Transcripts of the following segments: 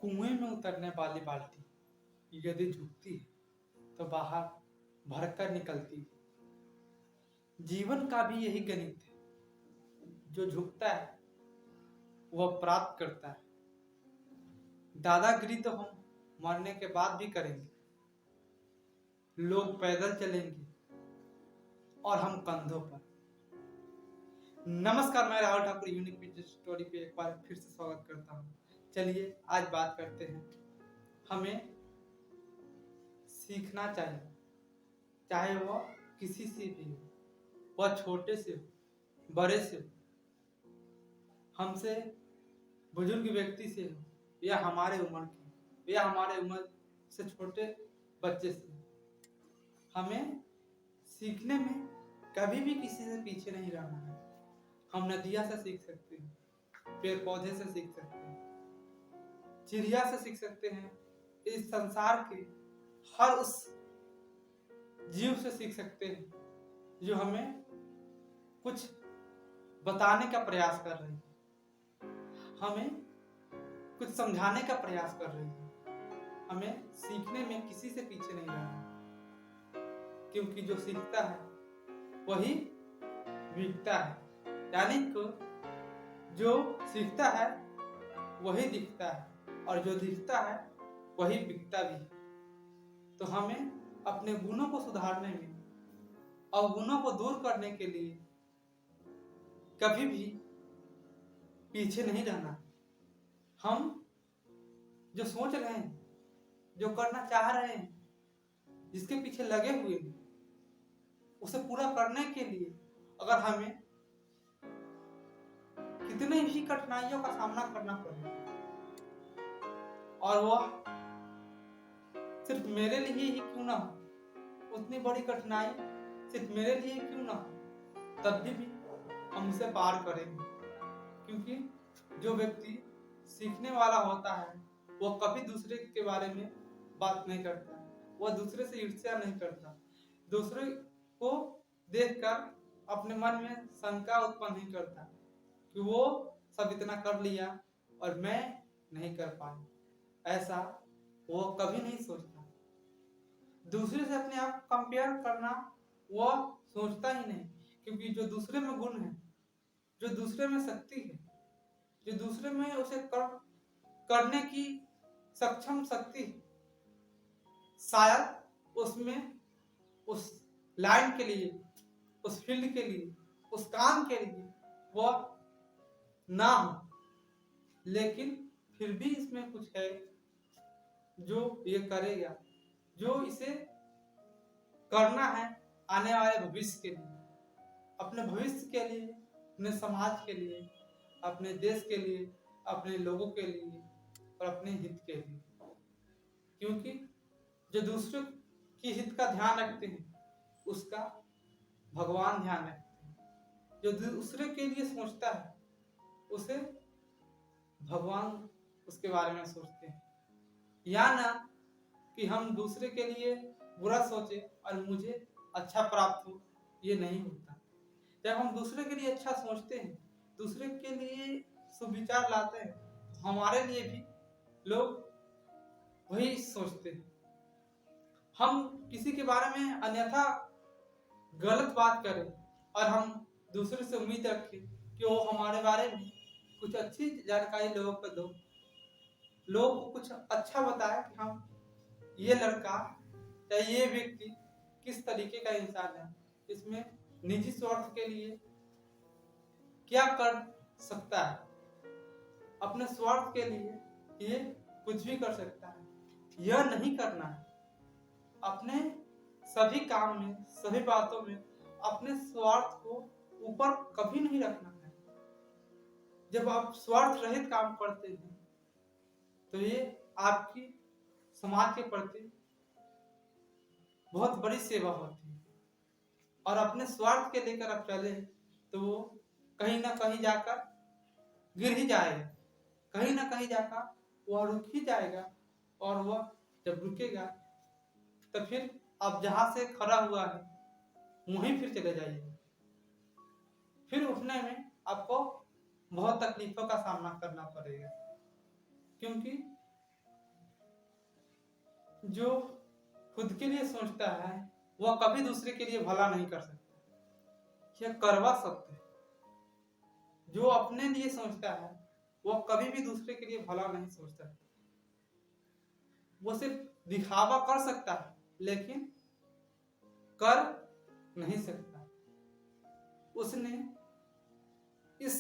कुएं में उतरने वाली बाल्टी यदि झुकती है तो बाहर भरकर निकलती है। जीवन का भी यही गणित है। जो झुकता है वह प्राप्त करता है। दादागिरी तो हम मरने के बाद भी करेंगे। लोग पैदल चलेंगे और हम कंधों पर। नमस्कार, मैं Rahul Thakur unique business story पे एक बार फिर से स्वागत करता हूँ। चलिए आज बात करते हैं। हमें सीखना चाहिए, चाहे वह किसी से भी हो, वह छोटे से हो, बड़े से हो, हमसे बुजुर्ग व्यक्ति से हो या हमारे उम्र के या हमारे उम्र से छोटे बच्चे से। हमें सीखने में कभी भी किसी से पीछे नहीं रहना है। हम नदिया से सीख सकते हैं, पेड़ पौधे से सीख सकते हैं, चिड़िया से सीख सकते हैं, इस संसार के हर उस जीव से सीख सकते हैं जो हमें कुछ बताने का प्रयास कर रही है, हमें कुछ समझाने का प्रयास कर रही है। हमें सीखने में किसी से पीछे नहीं रहना, क्योंकि जो सीखता है वही बिकता है। यानी कि जो सीखता है वही दिखता है और जो दिखता है वही बिकता भी है। तो हमें अपने गुणों को सुधारने में और गुणों को दूर करने के लिए कभी भी पीछे नहीं रहना। हम जो सोच रहे हैं, जो करना चाह रहे हैं, जिसके पीछे लगे हुए हैं, उसे पूरा करने के लिए अगर हमें कितने भी कठिनाइयों का सामना करना पड़े और वह सिर्फ मेरे लिए ही क्यों ना हो, उतनी बड़ी कठिनाई सिर्फ मेरे लिए क्यों ना हो, तब भी हम उसे पार करेंगे। क्योंकि जो व्यक्ति सीखने वाला होता है वह कभी दूसरे के बारे में बात नहीं करता, वह दूसरे से ईर्ष्या नहीं करता, दूसरे को देखकर अपने मन में शंका उत्पन्न नहीं करता कि वो सब इतना कर लिया और मैं नहीं कर पाया। ऐसा वो कभी नहीं सोचता। दूसरे से अपने आप कंपेयर करना वो सोचता ही नहीं, क्योंकि जो दूसरे में गुण है, जो दूसरे में शक्ति है, जो दूसरे में उसे करने की सक्षम शक्ति, शायद उसमें उस लाइन के लिए, उस फील्ड के लिए, उस काम के लिए वह ना हो, लेकिन फिर भी इसमें कुछ है जो ये करेगा, जो इसे करना है आने वाले भविष्य के लिए, अपने भविष्य के लिए, अपने समाज के लिए, अपने देश के लिए, अपने लोगों के लिए और अपने हित के लिए। क्योंकि जो दूसरों की हित का ध्यान रखते हैं उसका भगवान ध्यान रखते हैं। जो दूसरे के लिए सोचता है उसे भगवान उसके बारे में सोचते हैं। या ना कि हम दूसरे के लिए बुरा सोचे और मुझे अच्छा प्राप्त हो, ये नहीं होता। जब हम दूसरे के लिए अच्छा सोचते हैं, दूसरे के लिए सुविचार लाते हैं, तो हमारे लिए भी लोग वही सोचते हैं। हम किसी के बारे में अन्यथा गलत बात करें और हम दूसरे से उम्मीद रखें कि वो हमारे बारे में कुछ अच्छी जानकारी लोगों को दो, लोगों को कुछ अच्छा बताए कि हम ये लड़का या ये व्यक्ति किस तरीके का इंसान है, इसमें निजी स्वार्थ के लिए क्या कर सकता है, अपने स्वार्थ के लिए ये कुछ भी कर सकता है। यह नहीं करना है। अपने सभी काम में, सभी बातों में अपने स्वार्थ को ऊपर कभी नहीं रखना है। जब आप स्वार्थ रहित काम करते हैं तो ये आपकी समाज के प्रति बहुत बड़ी सेवा होती है। और अपने स्वार्थ के लेकर आप चले तो वो कहीं ना कहीं जाकर गिर ही जाएगा, कहीं ना कहीं जाकर वह रुक ही जाएगा। और वह जब रुकेगा तो फिर आप जहां से खड़ा हुआ है वहीं फिर चले जाइए। फिर उठने में आपको बहुत तकलीफों का सामना करना पड़ेगा, क्योंकि जो खुद के लिए सोचता है वह कभी दूसरे के लिए भला नहीं कर सकता। यह कड़वा सत्य है। जो अपने लिए सोचता है वह कभी भी दूसरे के लिए भला नहीं सोच सकता। वो सिर्फ दिखावा कर सकता है लेकिन कर नहीं सकता। उसने इस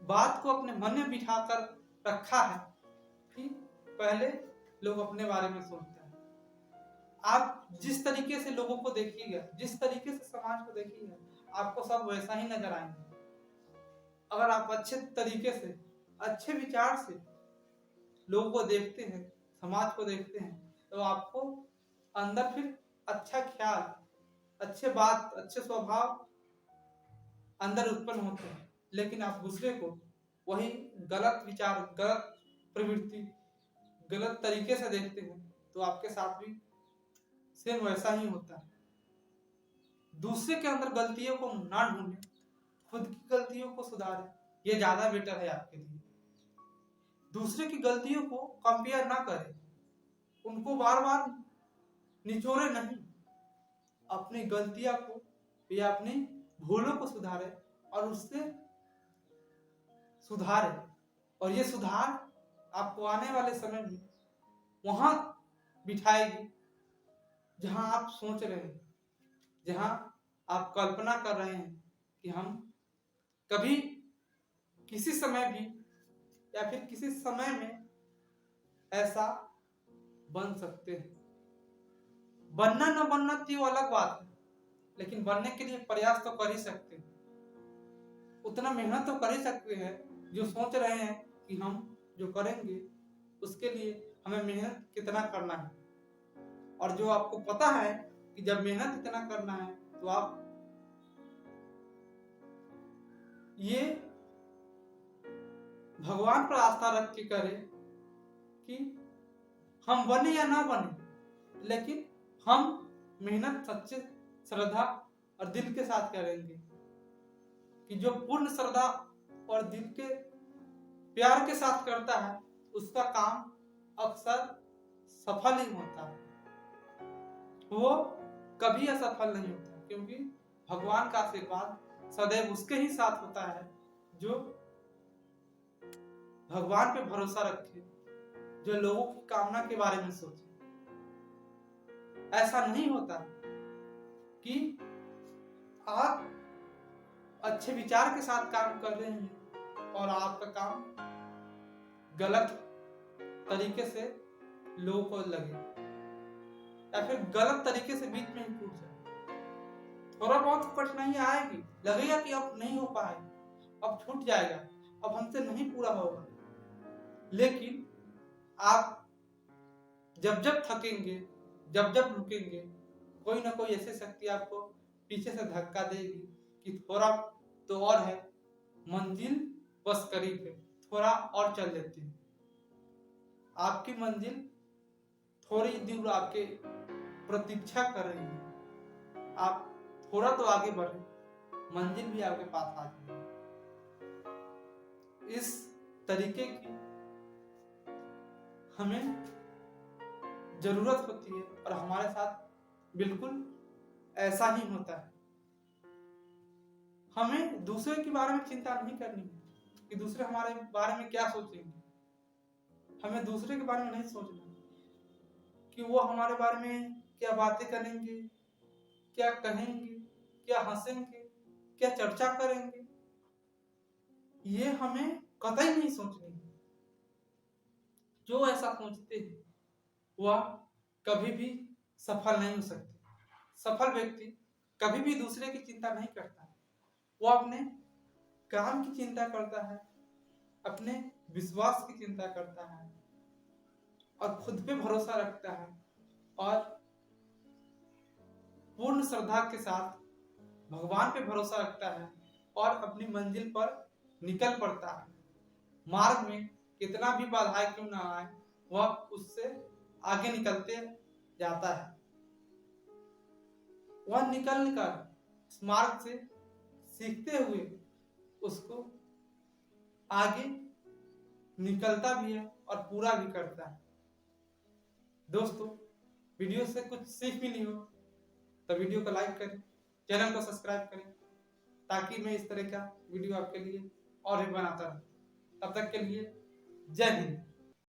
बात को अपने मन में बिठाकर रखा है कि पहले लोग अपने बारे में सोचते हैं। आप जिस तरीके से लोगों को देखिएगा, जिस तरीके से समाज को देखिएगा, आपको सब वैसा ही नजर आएंगे। अगर आप अच्छे तरीके से, अच्छे विचार से लोगों को देखते हैं, समाज को देखते हैं, तो आपको अंदर फिर अच्छा ख्याल, अच्छे बात, अच्छे स्वभाव अंदर उत्पन्न होते हैं। लेकिन आप दूसरे को वही गलत विचार, गलत प्रवृत्ति, गलत तरीके से देखते हैं तो आपके साथ भी सेम वैसा ही होता है। दूसरे के अंदर गलतियों को ना ढूंढें, खुद की गलतियों को सुधारें, ये ज्यादा बेटर है आपके लिए। दूसरे की गलतियों को कंपेयर ना करें, उनको बार बार निचोड़े नहीं, अपनी गलतियां को या अपनी भूलों को सुधारें और उससे सुधारें। और ये सुधार आपको आने वाले समय में वहां बिठाएगी जहां आप सोच रहे हैं, जहां आप कल्पना कर रहे हैं कि हम कभी किसी समय भी या फिर किसी समय में ऐसा बन सकते हैं। बनना न बनना तो अलग बात है, लेकिन बनने के लिए प्रयास तो कर ही सकते हैं। उतना मेहनत तो कर ही सकते हैं जो सोच रहे हैं कि हम जो करेंगे उसके लिए हमें मेहनत कितना करना है। और जो आपको पता है कि जब मेहनत इतना करना है तो आप ये भगवान पर आस्था रख के करें कि हम बने या ना बने, लेकिन हम मेहनत सच्चे श्रद्धा और दिल के साथ करेंगे। कि जो पूर्ण श्रद्धा और दिल के प्यार के साथ करता है उसका काम अक्सर सफल ही होता है, वो कभी असफल नहीं होता। क्योंकि भगवान का आशीर्वाद सदैव उसके ही साथ होता है जो भगवान पे भरोसा रखे, जो लोगों की कामना के बारे में सोचे। ऐसा नहीं होता कि आप अच्छे विचार के साथ काम कर रहे हैं और आपका काम गलत तरीके से लोगों को लगे या फिर गलत तरीके से बीच में ही टूट जाए। थोड़ा बहुत कठिनाई आएगी, लगेगा कि अब नहीं हो पाए, अब छूट जाएगा, अब हमसे नहीं पूरा होगा। लेकिन आप जब जब थकेंगे, जब जब रुकेंगे, कोई ना कोई ऐसी शक्ति आपको पीछे से धक्का देगी कि थोड़ा तो और है, मंजिल बस करीब है, थोड़ा और चल लेते हैं। आपकी मंजिल थोड़ी दूर आपके प्रतीक्षा कर रही है। आप थोड़ा तो आगे बढ़े, मंजिल भी आपके पास आ जाएगी। इस तरीके की हमें जरूरत होती है और हमारे साथ बिल्कुल ऐसा ही होता है। हमें दूसरे के बारे में चिंता नहीं करनी है कि दूसरे हमारे बारे में क्या सोचेंगे। हमें दूसरे के बारे में नहीं सोचना कि वो हमारे बारे में क्या बातें करेंगे, क्या कहेंगे, क्या हंसेंगे, क्या चर्चा करेंगे। ये हमें कतई नहीं सोचनी है। जो ऐसा सोचते हैं वह कभी भी सफल नहीं हो सकते। सफल व्यक्ति कभी भी दूसरे की चिंता नहीं करता, वो अपने काम की चिंता करता है, अपने विश्वास की चिंता करता है और खुद पे भरोसा रखता है और पूर्ण श्रद्धा के साथ भगवान पे भरोसा रखता है और अपनी मंजिल पर निकल पड़ता है। मार्ग में कितना भी बाधाएं क्यों ना आए, वह उससे आगे निकलते जाता है। वह निकल कर इस मार्ग से सीखते हुए उसको आगे निकलता भी है और पूरा भी करता है। दोस्तों वीडियो से कुछ सीख मिली हो तो वीडियो को लाइक करें, चैनल को सब्सक्राइब करें, ताकि मैं इस तरह का वीडियो आपके लिए और भी बनाता रहूं। तब तक के लिए जय हिंद।